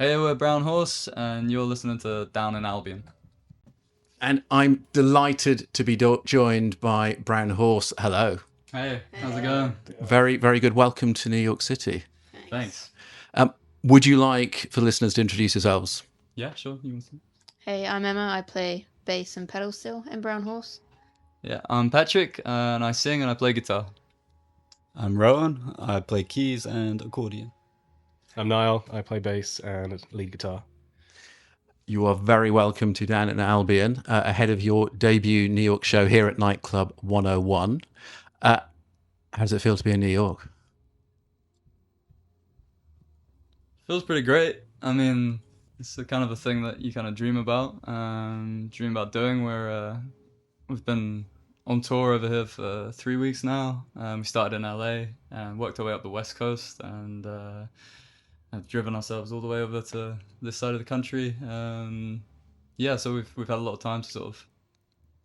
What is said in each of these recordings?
Hey, we're Brown Horse, and you're listening to Down in Albion. And I'm delighted to be joined by Brown Horse. Hello. Hey, how's it going? Very, very good. Welcome to New York City. Thanks. Would you like for listeners to introduce yourselves? Yeah, sure. You want to? Hey, I'm Emma. I play bass and pedal steel in Brown Horse. Yeah, I'm Patrick, and I sing and I play guitar. I'm Rowan. I play keys and accordion. I'm Niall. I play bass and lead guitar. You are very welcome to Down in Albion ahead of your debut New York show here at Nightclub 101. How does it feel to be in New York? Feels pretty great. I mean, it's the kind of a thing that you kind of dream about doing. We've been on tour over here for 3 weeks now. We started in LA and worked our way up the West Coast, and have driven ourselves all the way over to this side of the country. Yeah, so we've had a lot of time to sort of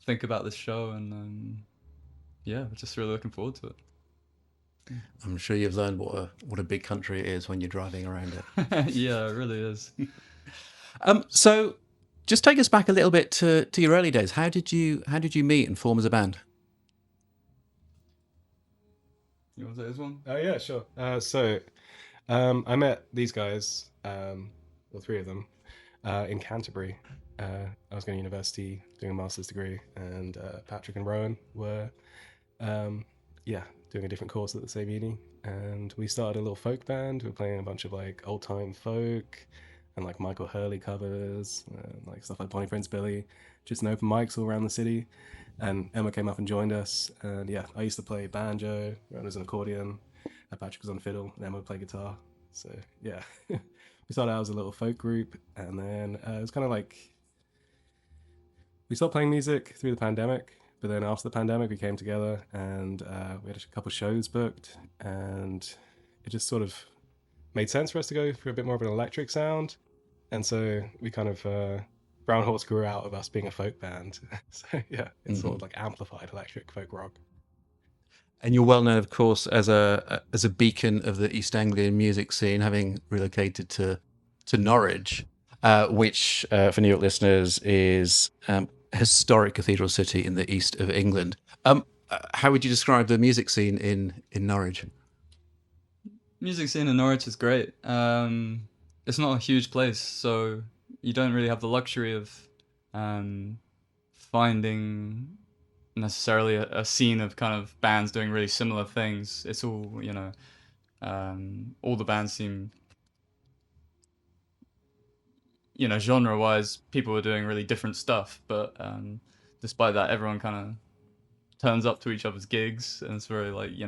think about this show, and yeah, we're just really looking forward to it. I'm sure you've learned what a big country it is when you're driving around it. Yeah, it really is. So just take us back a little bit to your early days. How did you meet and form as a band? You want to say this one? Oh yeah, sure. I met these guys, well, three of them, in Canterbury. I was going to university doing a master's degree, and Patrick and Rowan were, doing a different course at the same uni. And we started a little folk band. We were playing a bunch of like old time folk and like Michael Hurley covers, like stuff like Bonnie Prince Billy, just in open mics all around the city. And Emma came up and joined us. And yeah, I used to play banjo, Rowan was an accordion, Patrick was on fiddle, and Emma would play guitar. So yeah, we started out as a little folk group, and then it was kind of like we stopped playing music through the pandemic. But then after the pandemic, we came together and we had a couple shows booked, and it just sort of made sense for us to go for a bit more of an electric sound. And so we kind of Brown Horse grew out of us being a folk band. So yeah, it's sort of like amplified electric folk rock. And you're well known, of course, as a beacon of the East Anglian music scene, having relocated to Norwich, which for New York listeners is a historic cathedral city in the east of England. How would you describe the music scene in Norwich? Music scene in Norwich is great. It's not a huge place, so you don't really have the luxury of finding necessarily a scene of kind of bands doing really similar things. It's all, all the bands seem, genre-wise, people were doing really different stuff, but despite that, everyone kind of turns up to each other's gigs, and it's very like, it's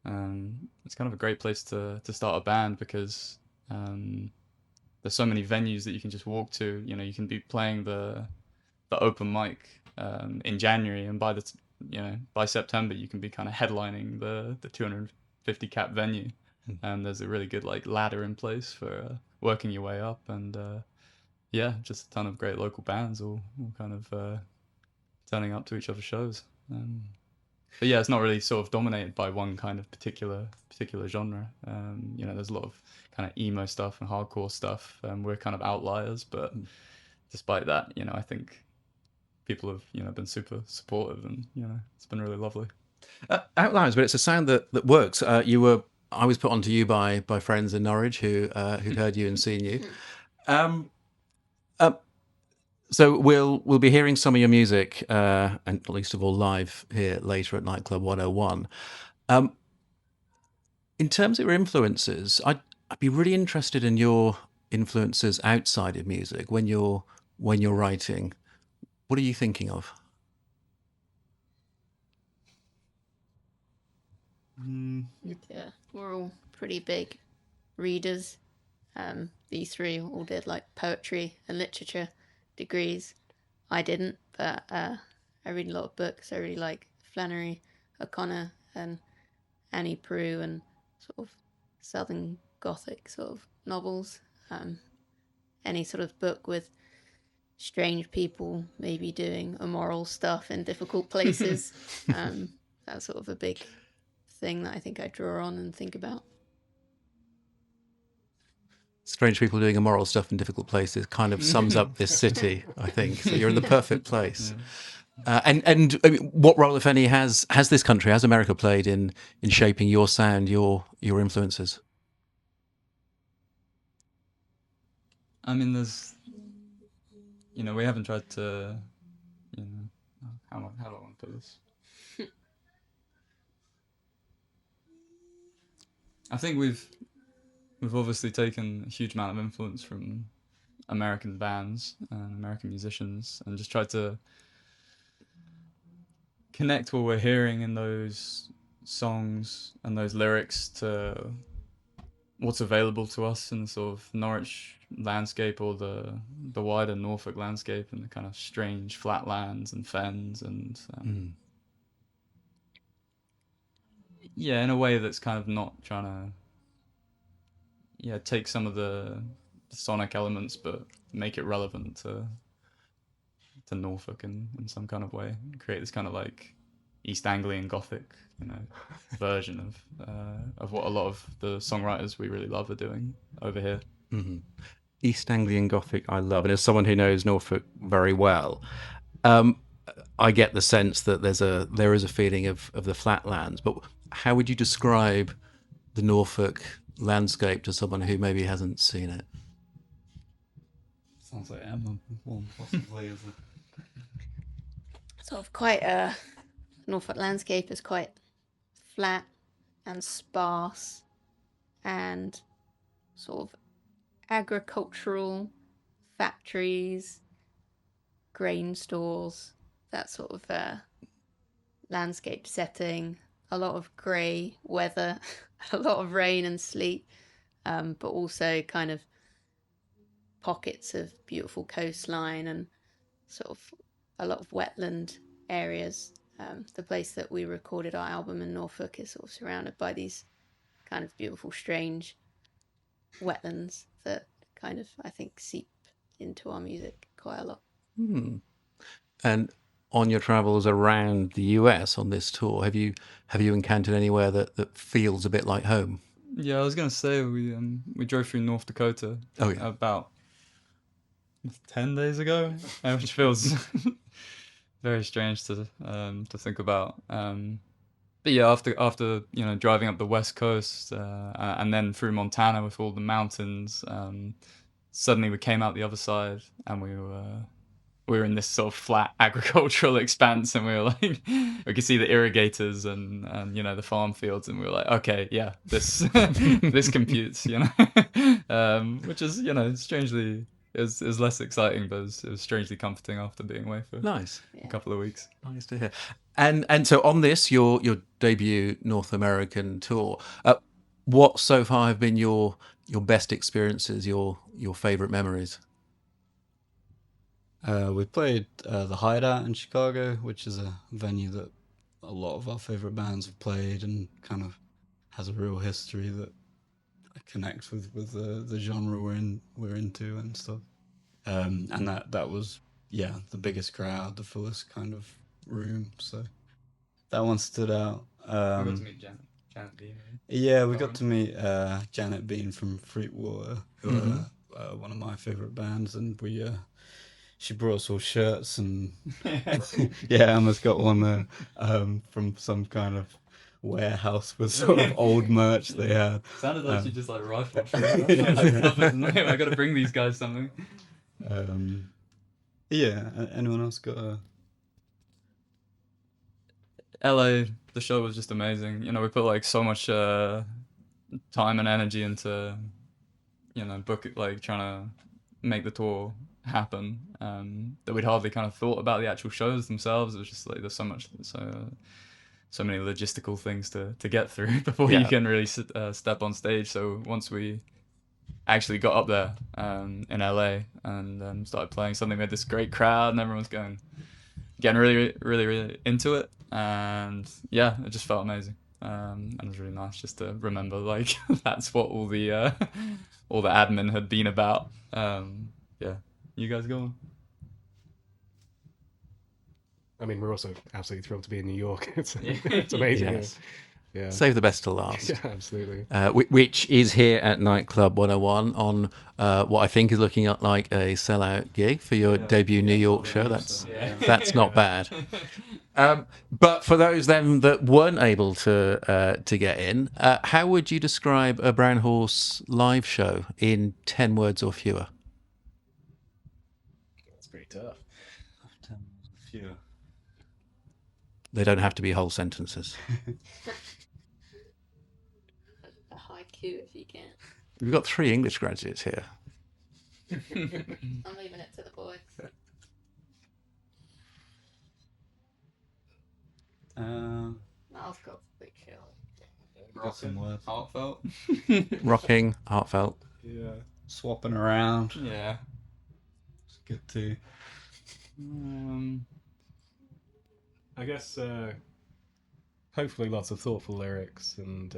kind of a great place to start a band, because there's so many venues that you can just walk to. You can be playing the open mic in January, and by September you can be kind of headlining the 250 cap venue, and there's a really good like ladder in place for working your way up, and just a ton of great local bands all kind of turning up to each other's shows. But yeah, it's not really sort of dominated by one kind of particular genre. There's a lot of kind of emo stuff and hardcore stuff. We're kind of outliers, but despite that, I think people have been super supportive, and it's been really lovely. Outliers, but it's a sound that works. I was put onto you by friends in Norwich who'd heard you and seen you. So we'll be hearing some of your music, and least of all live here later at Nightclub 101. In terms of your influences, I'd be really interested in your influences outside of music when you're writing. What are you thinking of? Yeah, we're all pretty big readers. These three all did like poetry and literature degrees. I didn't, but I read a lot of books. I really like Flannery O'Connor and Annie Proulx and sort of Southern Gothic sort of novels. Any sort of book with strange people maybe doing immoral stuff in difficult places. That's sort of a big thing that I think I draw on and think about. strange people doing immoral stuff in difficult places kind of sums up this city, I think. So you're in the perfect place. And I mean, what role, if any, has this country, has America played in shaping your sound, your influences? I mean, there's, we haven't tried to, how do I want to put this? I think we've obviously taken a huge amount of influence from American bands and American musicians, and just tried to connect what we're hearing in those songs and those lyrics to what's available to us in the sort of Norwich landscape, or the wider Norfolk landscape, and the kind of strange flatlands and fens, and in a way that's kind of not trying to take some of the sonic elements but make it relevant to Norfolk in some kind of way, create this kind of like East Anglian Gothic version of what a lot of the songwriters we really love are doing over here. East Anglian Gothic I love, and as someone who knows Norfolk very well, I get the sense that there is a feeling of the flatlands. But how would you describe the Norfolk landscape to someone who maybe hasn't seen it? Sounds like Emma one possibly is it? Sort of quite Norfolk landscape is quite flat and sparse and sort of agricultural, factories, grain stores, that sort of landscape setting. A lot of grey weather, a lot of rain and sleet, but also kind of pockets of beautiful coastline and sort of a lot of wetland areas. The place that we recorded our album in, Norfolk, is sort of surrounded by these kind of beautiful, strange wetlands that kind of, I think, seep into our music quite a lot. And on your travels around the US on this tour, have you encountered anywhere that feels a bit like home? Yeah, I was gonna say we drove through North Dakota about 10 days ago, which feels very strange to think about. But yeah, after driving up the West Coast and then through Montana with all the mountains, suddenly we came out the other side and we were in this sort of flat agricultural expanse, and we were like, we could see the irrigators and the farm fields, and we were like, okay, yeah, this this computes, which is strangely. It was less exciting, but it was strangely comforting after being away for a couple of weeks. Nice to hear. And so on this, your debut North American tour, what so far have been your best experiences, your favourite memories? We played the Hideout in Chicago, which is a venue that a lot of our favourite bands have played, and kind of has a real history that connects with the genre we're into and stuff. And that was the biggest crowd, the fullest kind of room. So that one stood out. We got to meet Janet Bean. Yeah, we got to meet Janet Bean from Fruitwater, who are one of my favourite bands, and she brought us all shirts, and Emma's got one there from some kind of warehouse with sort of old merch they had. Sounded like she just like rifled through it. I got to bring these guys something. Anyone else got a... LA, the show was just amazing. We put like so much time and energy into book it, like trying to make the tour happen, that we'd hardly kind of thought about the actual shows themselves. It was just like there's so many logistical things to get through before you can really step on stage. So once we actually got up there in LA and started playing, suddenly we had this great crowd and everyone's getting really, really, really into it, and it just felt amazing. And it was really nice just to remember like that's what all the admin had been about. You guys go on. I mean, we're also absolutely thrilled to be in New York. It's amazing. Yes. Yeah. Save the best to last. Yeah, absolutely. Which is here at Nightclub 101 on what I think is looking like a sellout gig for your debut New York show. That's not bad. But for those then that weren't able to get in, how would you describe a Brown Horse live show in 10 words or fewer? That's pretty tough. Few. They don't have to be whole sentences. A haiku if you can. We've got 3 English graduates here. I'm leaving it to the boys. Miles got big show. Got some words. Heartfelt. Rocking, heartfelt. Yeah. Swapping around. Yeah. It's good too. I guess hopefully lots of thoughtful lyrics and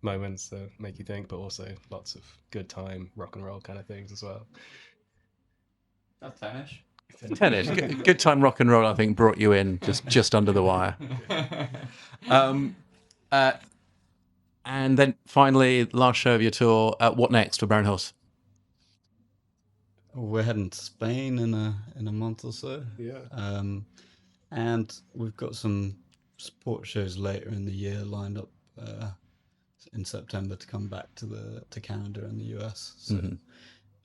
moments that make you think, but also lots of good time rock and roll kind of things as well. That's 10ish. Tennis. Good time rock and roll, I think, brought you in just under the wire. And then finally, last show of your tour. What next for Brown Horse? We're heading to Spain in a month or so. Yeah. And we've got some support shows later in the year lined up in September to come back to Canada and the US. So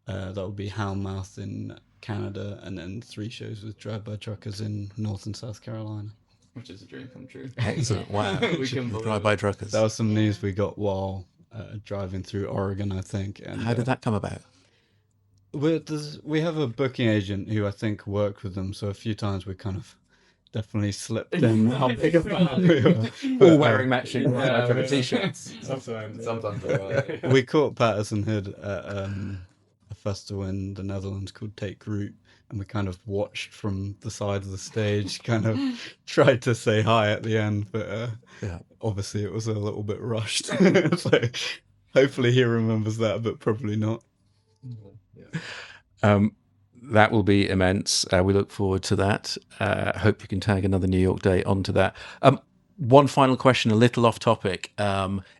that will be Hellmouth in Canada, and then 3 shows with Drive-By Truckers in North and South Carolina. Which is a dream come true. Excellent. Wow. We can believe Drive-By it. Truckers. That was some news we got while driving through Oregon, I think. And How did that come about? we have a booking agent who I think worked with them, so a few times we kind of definitely slipped in how big a fan we were. All wearing matching t-shirts. Sometimes. Sometimes they are. We caught Patterson Hood at a festival in the Netherlands called Take Root, and we kind of watched from the side of the stage, kind of tried to say hi at the end, but obviously it was a little bit rushed. So hopefully he remembers that, but probably not. That will be immense. We look forward to that. Hope you can tag another New York date onto that. One final question, a little off topic,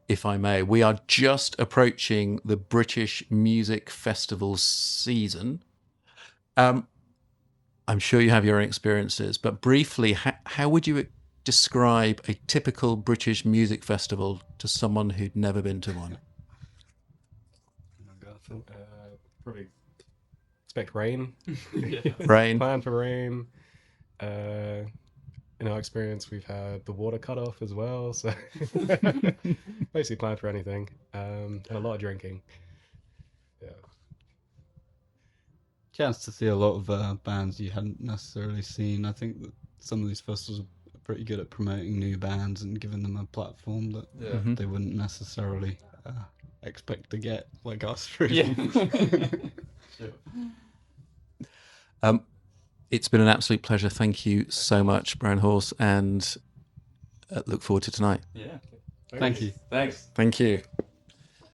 if I may. We are just approaching the British Music Festival season. I'm sure you have your own experiences, but briefly, how would you describe a typical British music festival to someone who'd never been to one? Probably expect rain. Rain. Plan for rain. In our experience, we've had the water cut off as well, so basically plan for anything, and a lot of drinking. Yeah. Chance to see a lot of bands you hadn't necessarily seen. I think that some of these festivals are pretty good at promoting new bands and giving them a platform that they wouldn't necessarily expect to get, like us. Really. It's been an absolute pleasure. Thank you so much, Brown Horse, and look forward to tonight. Yeah. Thank you. Thanks. Thank you.